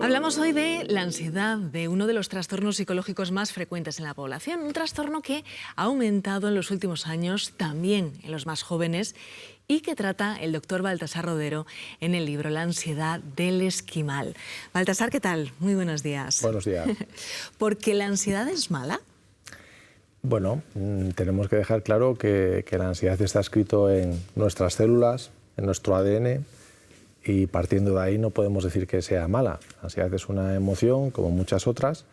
Hablamos hoy de la ansiedad, de uno de los trastornos psicológicos más frecuentes en la población, un trastorno que ha aumentado en los últimos años, también en los más jóvenes, y que trata el doctor Baltasar Rodero en el libro La ansiedad del esquimal. Baltasar, ¿qué tal? Muy buenos días. Buenos días. ¿Por qué la ansiedad es mala? Bueno, tenemos que dejar claro que la ansiedad está escrito en nuestras células, en nuestro ADN, y partiendo de ahí no podemos decir que sea mala. La ansiedad es una emoción, como muchas otras,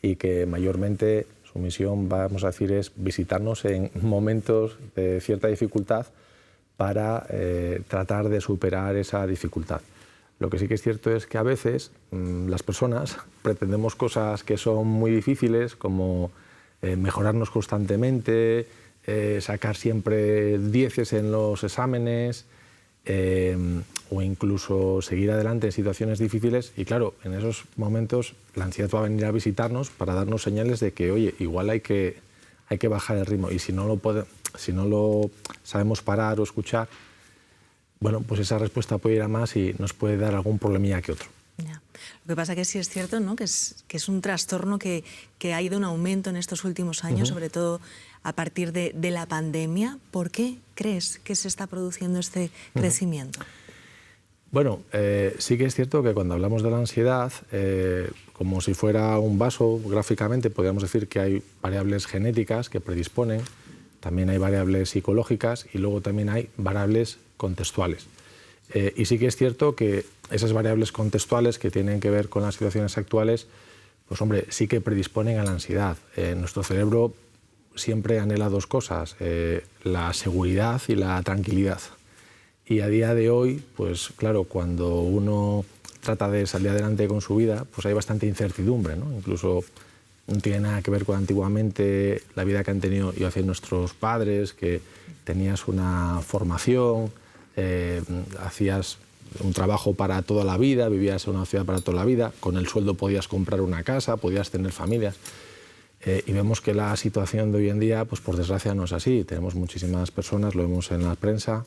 y que mayormente su misión, vamos a decir, es visitarnos en momentos de cierta dificultad para tratar de superar esa dificultad. Lo que sí que es cierto es que a veces las personas pretendemos cosas que son muy difíciles, como mejorarnos constantemente, sacar siempre 10 en los exámenes, o incluso seguir adelante en situaciones difíciles. Y claro, en esos momentos la ansiedad va a venir a visitarnos para darnos señales de que, oye, igual hay que bajar el ritmo. Y si no lo sabemos parar o escuchar, bueno, pues esa respuesta puede ir a más y nos puede dar algún problemilla que otro. Ya. Lo que pasa que sí es cierto, ¿no?, que es un trastorno que ha ido en aumento en estos últimos años, sobre todo a partir de la pandemia. ¿Por qué crees que se está produciendo este crecimiento? Bueno, sí que es cierto que cuando hablamos de la ansiedad, como si fuera un vaso, gráficamente podríamos decir que hay variables genéticas que predisponen, también hay variables psicológicas y luego también hay variables contextuales. Y sí que es cierto que esas variables contextuales que tienen que ver con las situaciones actuales, pues hombre, sí que predisponen a la ansiedad. Nuestro cerebro siempre anhela dos cosas, la seguridad y la tranquilidad. Y a día de hoy, pues claro, cuando uno trata de salir adelante con su vida, pues hay bastante incertidumbre, ¿no? Incluso no tiene nada que ver con antiguamente la vida que han tenido y hacían nuestros padres, que tenías una formación, hacías un trabajo para toda la vida, vivías en una ciudad para toda la vida, con el sueldo podías comprar una casa, podías tener familias. Y vemos que la situación de hoy en día, pues por desgracia no es así. Tenemos muchísimas personas, lo vemos en la prensa,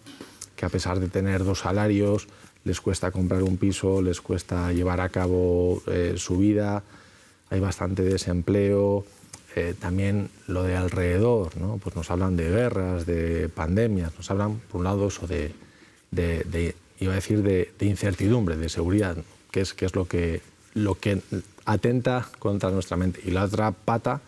que a pesar de tener 2 salarios, les cuesta comprar un piso, les cuesta llevar a cabo su vida, hay bastante desempleo, también lo de alrededor, ¿no? Pues nos hablan de guerras, de pandemias, nos hablan, por un lado, eso iba a decir, de incertidumbre, de seguridad, que es lo que atenta contra nuestra mente. Y la otra pata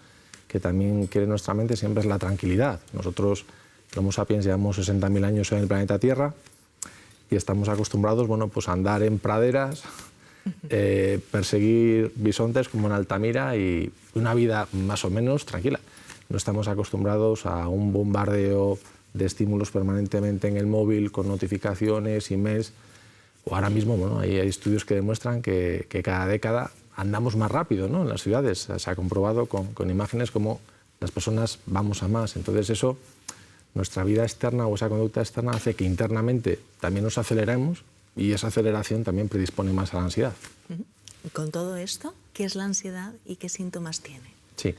que también quiere nuestra mente siempre es la tranquilidad. Nosotros, el Homo sapiens, llevamos 60.000 años en el planeta Tierra y estamos acostumbrados, bueno, pues a andar en praderas, perseguir bisontes como en Altamira y una vida más o menos tranquila. No estamos acostumbrados a un bombardeo de estímulos permanentemente en el móvil, con notificaciones, emails. O ahora mismo, bueno, hay estudios que demuestran que cada década andamos más rápido, ¿no?, en las ciudades. Se ha comprobado con imágenes como las personas vamos a más. Entonces eso, nuestra vida externa o esa conducta externa hace que internamente también nos aceleremos y esa aceleración también predispone más a la ansiedad. Y con todo esto, ¿qué es la ansiedad y qué síntomas tiene? Sí.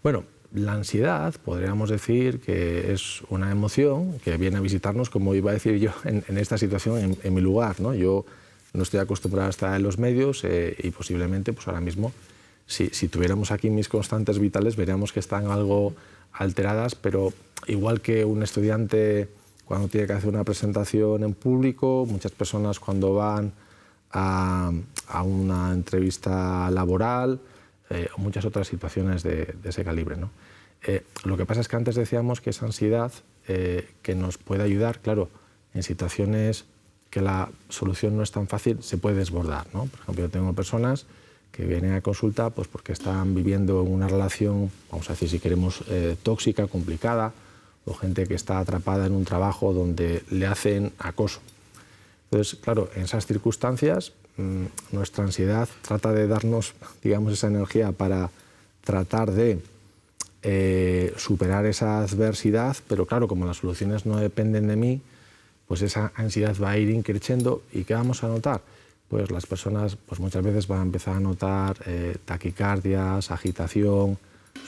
Bueno, la ansiedad podríamos decir que es una emoción que viene a visitarnos, como iba a decir yo en esta situación, en mi lugar, ¿no? Yo no estoy acostumbrado a estar en los medios y posiblemente pues ahora mismo, si tuviéramos aquí mis constantes vitales, veríamos que están algo alteradas, pero igual que un estudiante cuando tiene que hacer una presentación en público, muchas personas cuando van a una entrevista laboral, o muchas otras situaciones de ese calibre, ¿no? Lo que pasa es que antes decíamos que esa ansiedad que nos puede ayudar, claro, en situaciones que la solución no es tan fácil, se puede desbordar, ¿no? Por ejemplo, yo tengo personas que vienen a consulta pues porque están viviendo una relación, vamos a decir, si queremos, tóxica, complicada, o gente que está atrapada en un trabajo donde le hacen acoso. Entonces, claro, en esas circunstancias, nuestra ansiedad trata de darnos, digamos, esa energía para tratar de superar esa adversidad, pero claro, como las soluciones no dependen de mí, pues esa ansiedad va a ir increciendo. ¿Y qué vamos a notar? Pues las personas pues muchas veces van a empezar a notar taquicardias, agitación,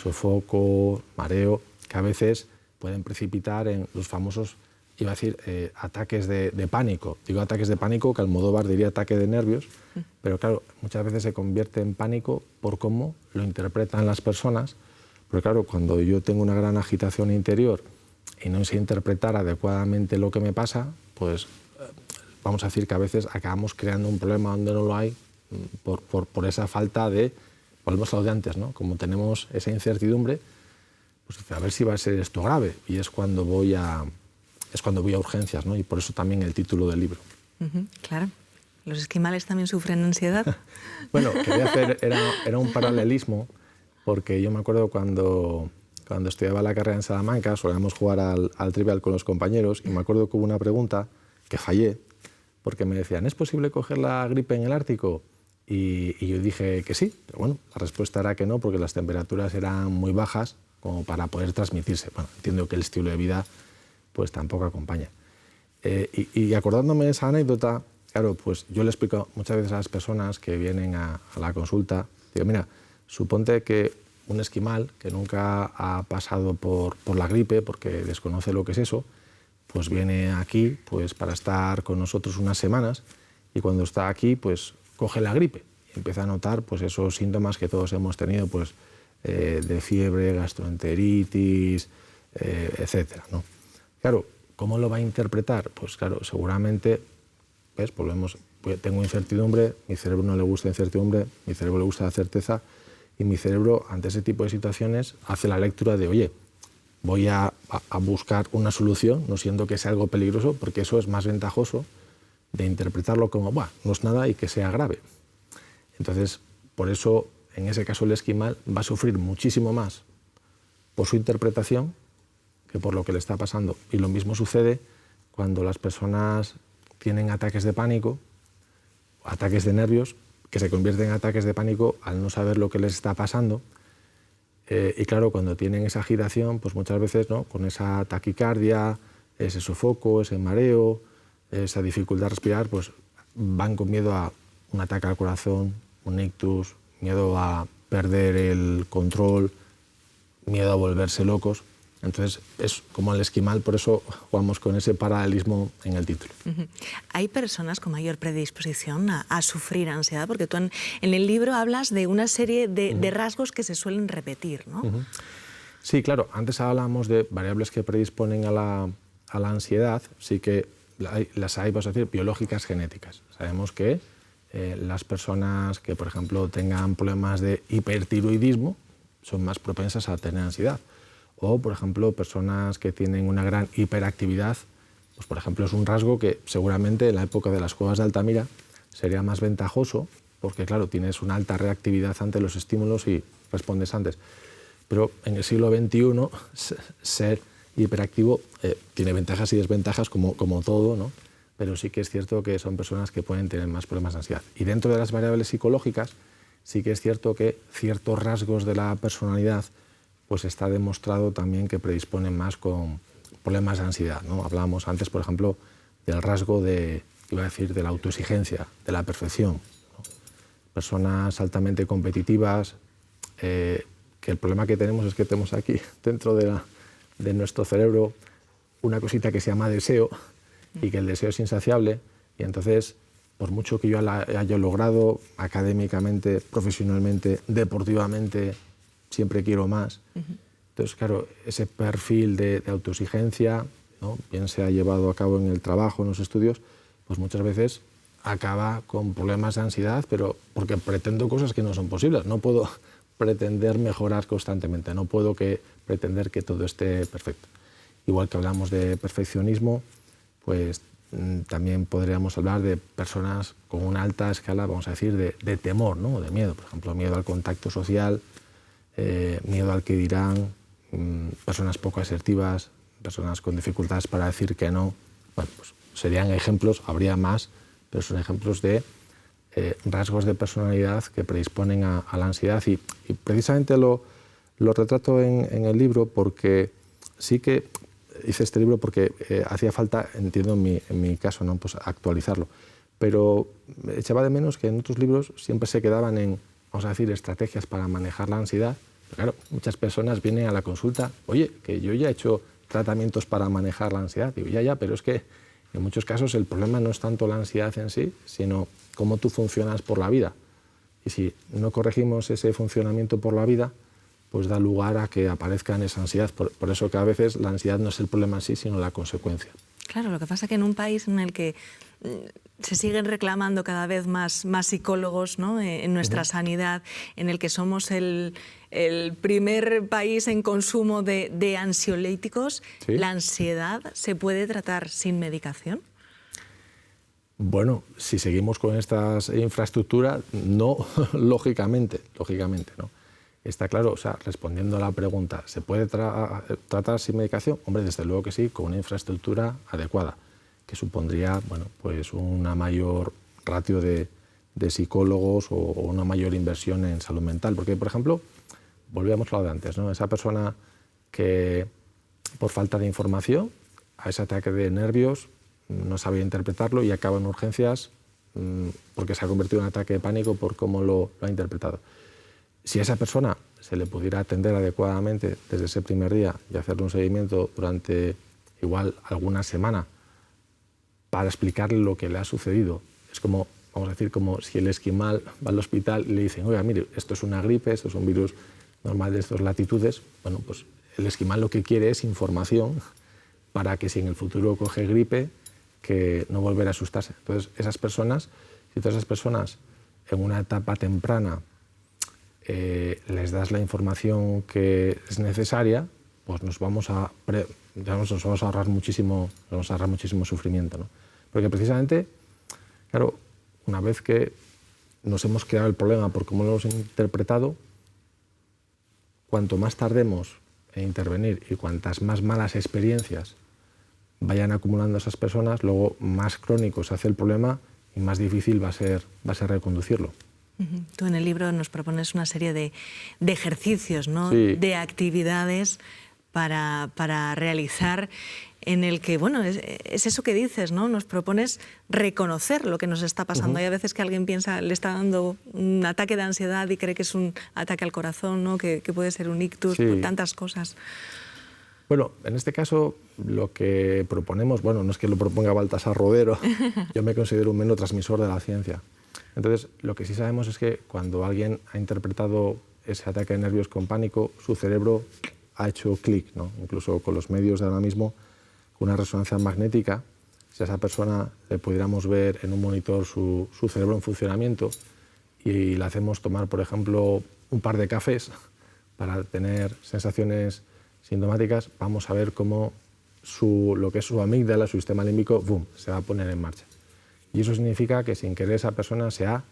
sofoco, mareo, que a veces pueden precipitar en los famosos iba a decir, ataques de pánico. Digo ataques de pánico, que Almodóvar diría ataque de nervios, pero claro, muchas veces se convierte en pánico por cómo lo interpretan las personas, porque claro, cuando yo tengo una gran agitación interior y no sé interpretar adecuadamente lo que me pasa, pues vamos a decir que a veces acabamos creando un problema donde no lo hay por esa falta de, volvemos a lo de antes, ¿no? Como tenemos esa incertidumbre, pues a ver si va a ser esto grave, y es cuando voy a urgencias, ¿no? Y por eso también el título del libro. Claro. ¿Los esquimales también sufren ansiedad? Bueno, quería hacer, era un paralelismo, porque yo me acuerdo cuando estudiaba la carrera en Salamanca, solíamos jugar al trivial con los compañeros, y me acuerdo que hubo una pregunta que fallé, porque me decían, ¿es posible coger la gripe en el Ártico? Y yo dije que sí, pero bueno, la respuesta era que no, porque las temperaturas eran muy bajas como para poder transmitirse. Bueno, entiendo que el estilo de vida pues tampoco acompaña. Y acordándome de esa anécdota, claro, pues yo le explico muchas veces a las personas que vienen a la consulta, digo, mira, suponte que un esquimal que nunca ha pasado por la gripe, porque desconoce lo que es eso, pues viene aquí pues para estar con nosotros unas semanas, y cuando está aquí pues coge la gripe y empieza a notar pues esos síntomas que todos hemos tenido, pues de fiebre, gastroenteritis, etcétera, ¿no? Claro, ¿cómo lo va a interpretar? Pues claro, seguramente, ¿ves? Volvemos, tengo incertidumbre, mi cerebro no le gusta incertidumbre, mi cerebro le gusta la certeza, y mi cerebro ante ese tipo de situaciones hace la lectura de, oye, voy a buscar una solución, no siendo que sea algo peligroso, porque eso es más ventajoso de interpretarlo como, "Buah, no es nada", y que sea grave. Entonces, por eso, en ese caso, el esquimal va a sufrir muchísimo más por su interpretación que por lo que le está pasando. Y lo mismo sucede cuando las personas tienen ataques de pánico, ataques de nervios, que se convierten en ataques de pánico al no saber lo que les está pasando. Y claro, cuando tienen esa agitación, pues muchas veces, ¿no?, con esa taquicardia, ese sofoco, ese mareo, esa dificultad de respirar, pues van con miedo a un ataque al corazón, un ictus, miedo a perder el control, miedo a volverse locos. Entonces, es como el esquimal, por eso jugamos con ese paralelismo en el título. ¿Hay personas con mayor predisposición a sufrir ansiedad? Porque tú en el libro hablas de una serie de rasgos que se suelen repetir, ¿no? Sí, claro. Antes hablábamos de variables que predisponen a la ansiedad. Sí que las hay, vamos a decir, biológicas genéticas. Sabemos que las personas que, por ejemplo, tengan problemas de hipertiroidismo son más propensas a tener ansiedad. O, por ejemplo, personas que tienen una gran hiperactividad, pues, por ejemplo, es un rasgo que seguramente en la época de las cuevas de Altamira sería más ventajoso, porque, claro, tienes una alta reactividad ante los estímulos y respondes antes. Pero en el siglo XXI, ser hiperactivo tiene ventajas y desventajas, como todo, ¿no? Pero sí que es cierto que son personas que pueden tener más problemas de ansiedad. Y dentro de las variables psicológicas, sí que es cierto que ciertos rasgos de la personalidad pues está demostrado también que predisponen más con problemas de ansiedad, ¿no? Hablábamos antes, por ejemplo, del rasgo de la autoexigencia, de la perfección, ¿no? Personas altamente competitivas, que el problema que tenemos es que tenemos aquí, dentro de nuestro cerebro, una cosita que se llama deseo, y que el deseo es insaciable, y entonces, por mucho que yo haya logrado académicamente, profesionalmente, deportivamente, siempre quiero más. Entonces, claro, ese perfil de autoexigencia, ¿no?, bien se ha llevado a cabo en el trabajo, en los estudios, pues muchas veces acaba con problemas de ansiedad, pero porque pretendo cosas que no son posibles. No puedo pretender mejorar constantemente, no puedo pretender que todo esté perfecto. Igual que hablamos de perfeccionismo, pues también podríamos hablar de personas con una alta escala, vamos a decir, de temor, ¿no?, de miedo. Por ejemplo, miedo al contacto social, miedo al que dirán, personas poco asertivas, personas con dificultades para decir que no. Bueno, pues serían ejemplos, habría más, pero son ejemplos de rasgos de personalidad que predisponen a la ansiedad. Y precisamente lo retrato en el libro porque sí que hice este libro porque hacía falta, entiendo en mi caso, ¿no?, pues actualizarlo. Pero echaba de menos que en otros libros siempre se quedaban en, vamos a decir, estrategias para manejar la ansiedad. Pero claro, muchas personas vienen a la consulta, oye, que yo ya he hecho tratamientos para manejar la ansiedad. Digo, ya, pero es que en muchos casos el problema no es tanto la ansiedad en sí, sino cómo tú funcionas por la vida. Y si no corregimos ese funcionamiento por la vida, pues da lugar a que aparezca esa ansiedad. Por eso que a veces la ansiedad no es el problema en sí, sino la consecuencia. Claro, lo que pasa es que en un país en el que se siguen reclamando cada vez más psicólogos, ¿no?, en nuestra sanidad, en el que somos el primer país en consumo de ansiolíticos, ¿Sí? ¿La ansiedad se puede tratar sin medicación? Bueno, si seguimos con estas infraestructuras, no, lógicamente, ¿no? Está claro, o sea, respondiendo a la pregunta, ¿se puede tratar sin medicación? Hombre, desde luego que sí, con una infraestructura adecuada, que supondría, bueno, pues una mayor ratio de psicólogos o una mayor inversión en salud mental. Porque, por ejemplo, volvíamos a lo de antes, ¿no? Esa persona que, por falta de información, a ese ataque de nervios, no sabía interpretarlo y acaba en urgencias porque se ha convertido en un ataque de pánico por cómo lo ha interpretado. Si a esa persona se le pudiera atender adecuadamente desde ese primer día y hacerle un seguimiento durante igual alguna semana para explicarle lo que le ha sucedido, es como, vamos a decir, como si el esquimal va al hospital y le dicen, oiga, mire, esto es una gripe, esto es un virus normal de estas latitudes. Bueno, pues el esquimal lo que quiere es información para que si en el futuro coge gripe, que no volver a asustarse. Entonces, esas personas, si todas esas personas en una etapa temprana les das la información que es necesaria, pues nos vamos a ahorrar muchísimo sufrimiento, ¿no? Porque precisamente, claro, una vez que nos hemos creado el problema por cómo lo hemos interpretado, cuanto más tardemos en intervenir y cuantas más malas experiencias vayan acumulando esas personas, luego más crónico se hace el problema y más difícil va a ser reconducirlo. Tú en el libro nos propones una serie de ejercicios, ¿no?, sí, de actividades para realizar, en el que, bueno, es eso que dices, ¿no? Nos propones reconocer lo que nos está pasando. Hay a veces que alguien piensa, le está dando un ataque de ansiedad y cree que es un ataque al corazón, ¿no?, que puede ser un ictus, sí. tantas cosas. Bueno, en este caso lo que proponemos, bueno, no es que lo proponga Baltasar Rodero, yo me considero un mero transmisor de la ciencia. Entonces, lo que sí sabemos es que cuando alguien ha interpretado ese ataque de nervios con pánico, su cerebro ha hecho clic, ¿no? Incluso con los medios de ahora mismo, con una resonancia magnética, si a esa persona le pudiéramos ver en un monitor su cerebro en funcionamiento y le hacemos tomar, por ejemplo, un par de cafés para tener sensaciones sintomáticas, vamos a ver cómo lo que es su amígdala, su sistema límbico, ¡boom!, se va a poner en marcha. Y eso significa que sin querer esa persona se ha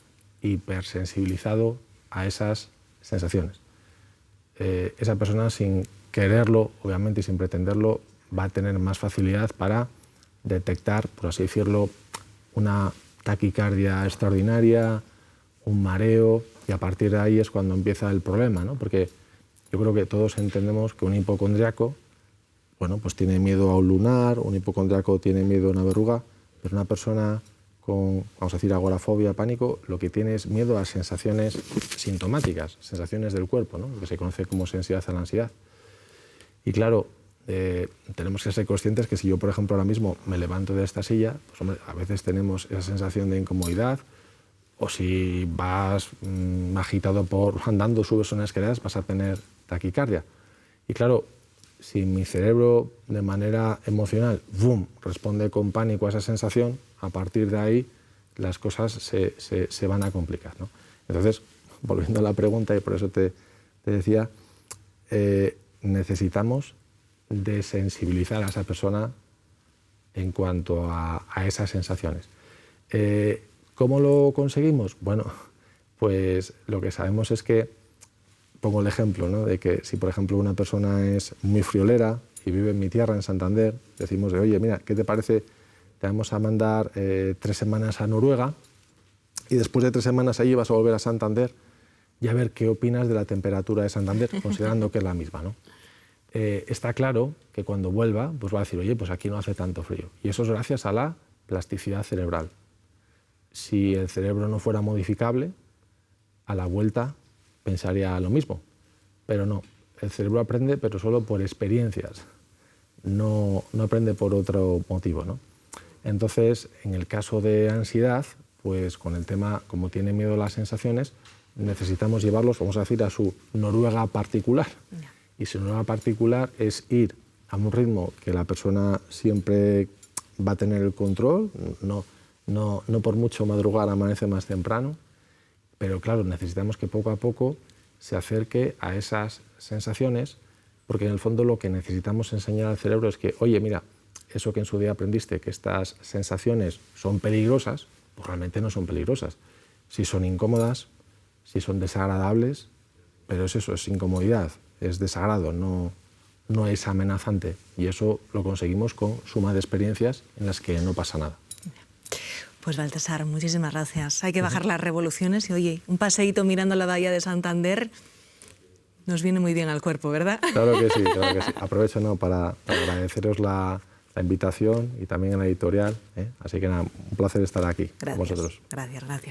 hipersensibilizado a esas sensaciones. Esa persona, sin quererlo, obviamente, y sin pretenderlo, va a tener más facilidad para detectar, por así decirlo, una taquicardia extraordinaria, un mareo, y a partir de ahí es cuando empieza el problema, ¿no? Porque yo creo que todos entendemos que un hipocondriaco, bueno, pues tiene miedo a un lunar, un hipocondriaco tiene miedo a una verruga, pero una persona con, vamos a decir, agorafobia, pánico, lo que tiene es miedo a sensaciones sintomáticas, sensaciones del cuerpo, ¿no?, que se conoce como sensibilidad a la ansiedad. Y claro, tenemos que ser conscientes que si yo, por ejemplo, ahora mismo me levanto de esta silla, pues hombre, a veces tenemos esa sensación de incomodidad, o si vas agitado andando, subes unas escaleras, vas a tener taquicardia. Y claro, si mi cerebro de manera emocional, ¡boom!, responde con pánico a esa sensación, a partir de ahí las cosas se van a complicar, ¿no? Entonces, volviendo a la pregunta, y por eso te decía, necesitamos desensibilizar a esa persona en cuanto a esas sensaciones. ¿Cómo lo conseguimos? Bueno, pues lo que sabemos es que, pongo el ejemplo, ¿no?, de que si, por ejemplo, una persona es muy friolera y vive en mi tierra, en Santander, decimos, oye, mira, ¿qué te parece? Te vamos a mandar 3 semanas a Noruega y después de 3 semanas allí vas a volver a Santander y a ver qué opinas de la temperatura de Santander, considerando que es la misma, ¿no? Está claro que cuando vuelva, pues va a decir, oye, pues aquí no hace tanto frío. Y eso es gracias a la plasticidad cerebral. Si el cerebro no fuera modificable, a la vuelta pensaría lo mismo, pero no. El cerebro aprende, pero solo por experiencias. no aprende por otro motivo, ¿no? Entonces, en el caso de ansiedad, pues con el tema, como tiene miedo a las sensaciones, necesitamos llevarlos, vamos a decir, a su Noruega particular. Y su Noruega particular es ir a un ritmo que la persona siempre va a tener el control, no por mucho madrugar amanece más temprano, pero claro, necesitamos que poco a poco se acerque a esas sensaciones, porque en el fondo lo que necesitamos enseñar al cerebro es que, oye, mira, eso que en su día aprendiste, que estas sensaciones son peligrosas, pues realmente no son peligrosas. Si son incómodas, si son desagradables, pero es eso, es incomodidad, es desagrado, no es amenazante. Y eso lo conseguimos con suma de experiencias en las que no pasa nada. Pues Baltasar, muchísimas gracias. Hay que bajar las revoluciones y, oye, un paseíto mirando la bahía de Santander nos viene muy bien al cuerpo, ¿verdad? Claro que sí, claro que sí. Aprovecho para agradeceros la invitación y también en la editorial, ¿eh? Así que nada, un placer estar aquí con vosotros. Gracias, gracias.